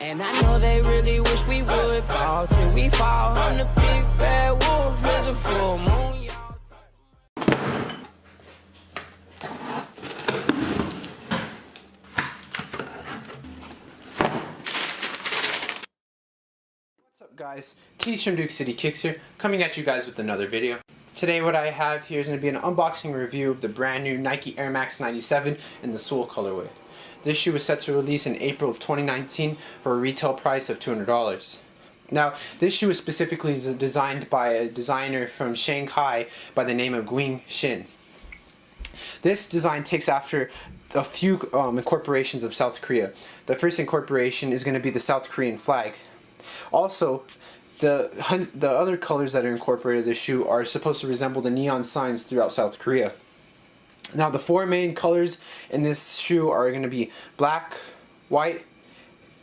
And I know they really wish we would fall till we fall. I'm the big bad wolf, there's a full moon, y'all. What's up guys, Teach from Duke City Kicks here, coming at you guys with another video. Today what I have here is going to be an unboxing review of the brand new Nike Air Max 97 in the Seoul colorway. This shoe was set to release in April of 2019 for a retail price of $200. Now, this shoe is specifically designed by a designer from Shanghai by the name of Gwing Shin. This design takes after a few incorporations of South Korea. The first incorporation is going to be the South Korean flag. Also, the other colors that are incorporated in this shoe are supposed to resemble the neon signs throughout South Korea. Now, the four main colors in this shoe are going to be black, white,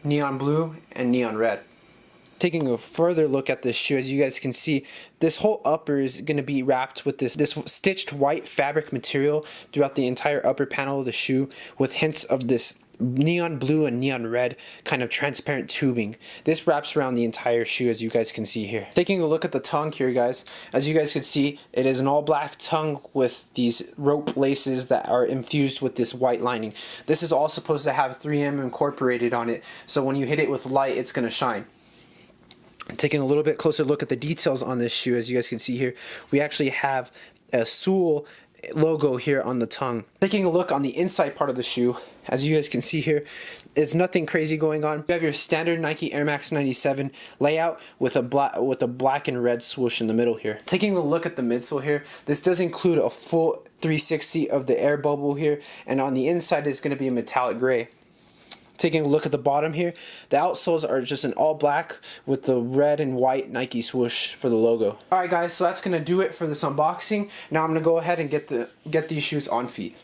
neon blue, and neon red. Taking a further look at this shoe, as you guys can see, this whole upper is going to be wrapped with this stitched white fabric material throughout the entire upper panel of the shoe, with hints of this neon blue and neon red kind of transparent tubing. This wraps around the entire shoe, as you guys can see here. Taking a look at the tongue here, guys, as you guys can see, it is an all black tongue with these rope laces that are infused with this white lining. This is all supposed to have 3M incorporated on it, so when you hit it with light, it's going to shine. Taking a little bit closer look at the details on this shoe, as you guys can see here, we actually have a Seoul logo here on the tongue. Taking a look on the inside part of the shoe, as you guys can see here, there's nothing crazy going on. You have your standard Nike Air Max 97 layout with a black and red swoosh in the middle here. Taking a look at the midsole here, this does include a full 360 of the air bubble here, and on the inside is going to be a metallic gray. Taking a look at the bottom here, the outsoles are just an all black with the red and white Nike swoosh for the logo. Alright guys, so that's going to do it for this unboxing. Now I'm going to go ahead and get these shoes on feet.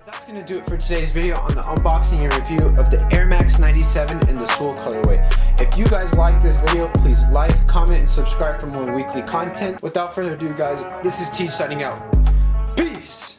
That's going to do it for today's video on the unboxing and review of the Air Max 97 in the Seoul colorway. If you guys like this video, please like, comment, and subscribe for more weekly content. Without further ado guys, this is Teach signing out. Peace!